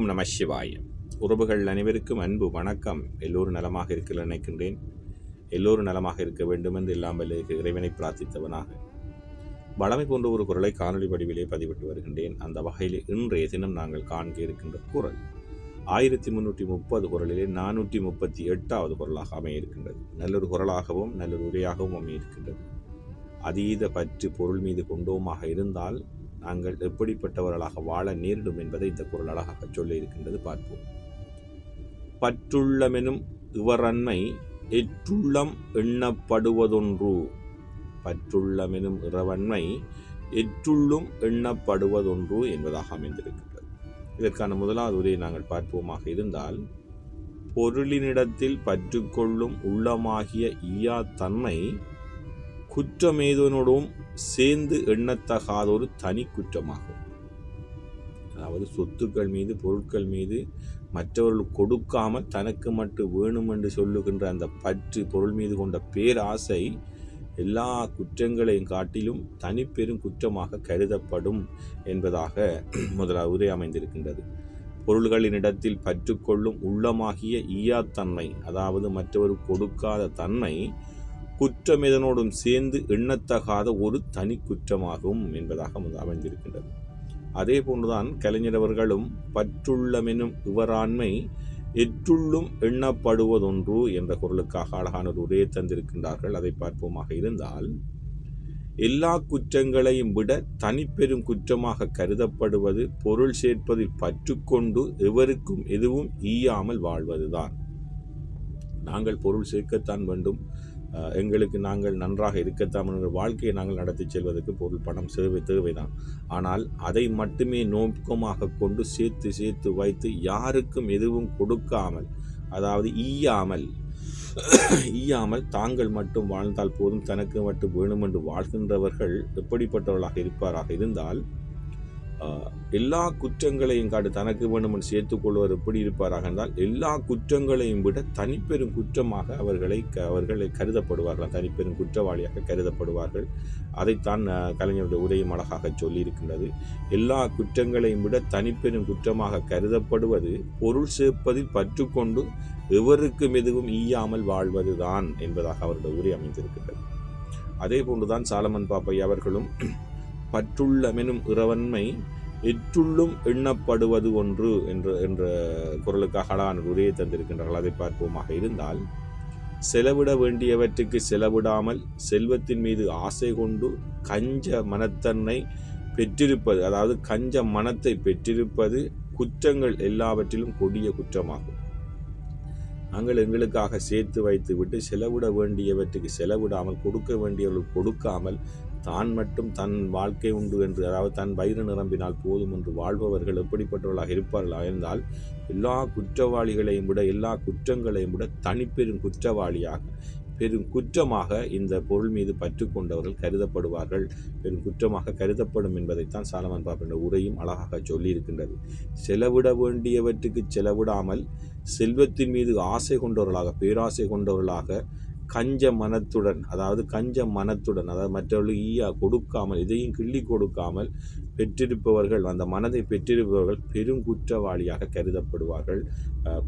ஓம் நம சிவாய. உறவுகள் அனைவருக்கும் அன்பு வணக்கம். எல்லோரும் நலமாக இருக்க நினைக்கின்றேன். எல்லோரும் நலமாக இருக்க வேண்டும் என்று இல்லாமல் இறைவனை பிரார்த்தித்தவனாக வளமை போன்ற ஒரு குரலை காணொலி வடிவிலே பதிவிட்டு வருகின்றேன். அந்த வகையில் இன்றைய தினம் நாங்கள் காண்க இருக்கின்ற குரல் 1330 குரலிலே 438வது குரலாக அமைய இருக்கின்றது. நல்லொரு குரலாகவும் நல்லொரு உரையாகவும் அமைய இருக்கின்றது. அதீத பற்று பொருள் மீது கொண்டோமாக இருந்தால் நாங்கள் எப்படிப்பட்டவர்களாக வாழ நேரிடும் என்பதை இந்த குரல் அழகாக சொல்ல இருக்கின்றது. பார்ப்போம். பற்றுள்ளமெனும் இவரன்மை எற்றுள்ளம் எண்ணப்படுவதொன்று. பற்றுள்ளமெனும் இறைவன்மை எற்றுள்ளும் எண்ணப்படுவதொன்று என்பதாக அமைந்திருக்கின்றது. இதற்கான முதலாவது உரையை நாங்கள் பார்ப்போமாக இருந்தால், பொருளினிடத்தில் பற்றுக்கொள்ளும் உள்ளமாகிய ஈயா தன்மை குற்றமேதனோடும் சேர்ந்து எண்ணத்தகாதொரு தனி குற்றமாகும். அதாவது சொத்துக்கள் மீது பொருட்கள் மீது மற்றவர்கள் கொடுக்காமல் தனக்கு மட்டும் வேணும் என்று சொல்லுகின்ற அந்த பற்று, பொருள் மீது கொண்ட பேராசை எல்லா குற்றங்களையும் காட்டிலும் தனிப்பெரும் குற்றமாக கருதப்படும் என்பதாக முதலாவது உரை அமைந்திருக்கின்றது. பொருள்களினிடத்தில் பற்றுக்கொள்ளும் உள்ளமாகிய ஈயாத்தன்மை, அதாவது மற்றவர் கொடுக்காத தன்மை குற்றமெதனோடும் சேர்ந்து எண்ணத்தகாத ஒரு தனி குற்றமாகும் என்பதாக அமைந்திருக்கின்றது. அதே போன்றுதான் கலைஞர் அவர்களும் பற்றுள்ளமெனும் இவராண்மை எற்றுள்ளும் எண்ணப்படுவதொன்று என்ற குரலுக்காக அழகான ஒரு உரையை தந்திருக்கின்றார்கள். அதை பார்ப்போமாக இருந்தால், எல்லா குற்றங்களையும் விட தனிப்பெரும் குற்றமாக கருதப்படுவது பொருள் சேர்ப்பதில் பற்றுக்கொண்டு எவருக்கும் எதுவும் ஈயாமல் வாழ்வதுதான். நாங்கள் பொருள் சேர்க்கத்தான் வேண்டும், எங்களுக்கு நாங்கள் நன்றாக இருக்கத்தான் என்ற வாழ்க்கையை நாங்கள் நடத்தி செல்வதற்கு பொருள் பணம் தேவைதான். ஆனால் அதை மட்டுமே நோக்கமாக கொண்டு சேர்த்து வைத்து யாருக்கும் எதுவும் கொடுக்காமல், அதாவது ஈயாமல் தாங்கள் மட்டும் வாழ்ந்தால் போதும், தனக்கு மட்டும் வேணும் என்று வாழ்கின்றவர்கள் எப்படிப்பட்டவர்களாக இருப்பாராக இருந்தால், எல்லா குற்றங்களையும் காட்டு தனக்கு வேண்டும் என்று சேர்த்துக் கொள்வர் எப்படி இருப்பாராக என்றால், எல்லா குற்றங்களையும் விட தனிப்பெரும் குற்றமாக அவர்களை கருதப்படுவார்கள், தனிப்பெரும் குற்றவாளியாக கருதப்படுவார்கள். அதைத்தான் கலைஞருடைய உரையும் அழகாக சொல்லியிருக்கின்றது. எல்லா குற்றங்களையும் விட தனிப்பெரும் குற்றமாக கருதப்படுவது பொருள் சேர்ப்பதில் பற்றுக்கொண்டு எவருக்கும் எதுவும் ஈயாமல் வாழ்வதுதான் என்பதாக அவருடைய உரை அமைந்திருக்கின்றது. அதே போன்றுதான் சாலமன் பாப்பை அவர்களும் பற்றுள்ளமெனும் இறைவன்மை எற்றுள்ளும் எண்ணப்படுவது ஒன்று என்ற குரலுக்காக அழகான உரையை தந்திருக்கின்றார்கள். அதை பார்ப்போமாக இருந்தால், செலவிட வேண்டியவற்றுக்கு செலவிடாமல் செல்வத்தின் மீது ஆசை கொண்டு கஞ்ச மனத்தன்னை பெற்றிருப்பது, அதாவது கஞ்ச மனத்தை பெற்றிருப்பது குற்றங்கள் எல்லாவற்றிலும் கொடிய குற்றமாகும். நாங்கள் எங்களுக்காக சேர்த்து வைத்து விட்டு செலவிட வேண்டியவற்றுக்கு செலவிடாமல், கொடுக்க வேண்டியவர்களுக்கு கொடுக்காமல், தான் மட்டும் தன் வாழ்க்கை உண்டு என்று, அதாவது தன் வயிறு நிரம்பினால் போதும் என்று வாழ்பவர்கள் எப்படிப்பட்டவர்களாக இருப்பார்கள் என்றால், எல்லா குற்றவாளிகளையும் விட, எல்லா குற்றங்களையும் விட தனிப்பெரும் குற்றவாளியாக, பெரும் குற்றமாக இந்த பொருள் மீது பற்று கொண்டவர்கள் கருதப்படுவார்கள், பெரும் குற்றமாக கருதப்படும் என்பதைத்தான் சாலமன் பாப்பா என்ற உரையும் அழகாக சொல்லியிருக்கின்றது. செலவிட வேண்டியவற்றுக்கு செலவிடாமல் செல்வத்தின் மீது ஆசை கொண்டவர்களாக, பேராசை கொண்டவர்களாக, கஞ்ச மனத்துடன், அதாவது மற்றவர்களுக்கு கொடுக்காமல், இதையும் கிள்ளி கொடுக்காமல் பெற்றிருப்பவர்கள், அந்த மனதை பெற்றிருப்பவர்கள் பெரும் குற்றவாளியாக கருதப்படுவார்கள்,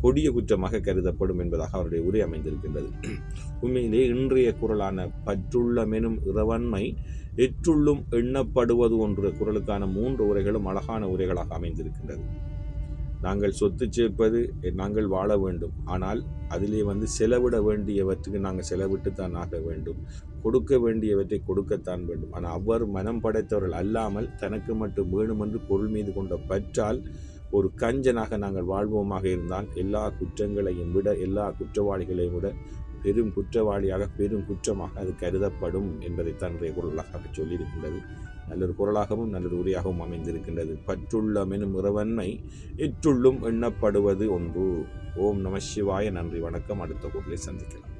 கொடிய குற்றமாக கருதப்படும் என்பதாக அவருடைய உரை அமைந்திருக்கின்றது. உண்மையிலே இன்றைய குரலான பற்றுள்ளமெனும் இறைவன்மை எற்றுள்ளும் எண்ணப்படுவது ஒன்று குரலுக்கான 3 உரைகளும் அழகான உரைகளாக அமைந்திருக்கின்றது. நாங்கள் சொத்து சேர்ப்பது, நாங்கள் வாழ வேண்டும், ஆனால் அதிலே செலவிட வேண்டியவற்றுக்கு நாங்கள் செலவிட்டுத்தான் ஆக வேண்டும், கொடுக்க வேண்டியவற்றை கொடுக்கத்தான் வேண்டும். ஆனால் அவர் மனம் படைத்தவர்கள் அல்லாமல் தனக்கு மட்டும் வேணுமென்று பொருள் மீது கொண்ட பற்றால் ஒரு கஞ்சனாக நாங்கள் வாழ்வோமாக இருந்தால் எல்லா குற்றங்களையும் விட, எல்லா குற்றவாளிகளையும் விட பெரும் குற்றவாளியாக, பெரும் குற்றமாக அது கருதப்படும் என்பதைத்தான் இன்றைய குரலாக சொல்லியிருக்கின்றது. நல்லொரு குரலாகவும் நல்லொரு உரையாகவும் அமைந்திருக்கின்றது. பற்றுள்ளமெனும் இறைவன்மை எற்றுள்ளும் எண்ணப்படுவது ஒன்று. ஓம் நம சிவாய. நன்றி, வணக்கம். அடுத்த குரலை சந்திக்கலாம்.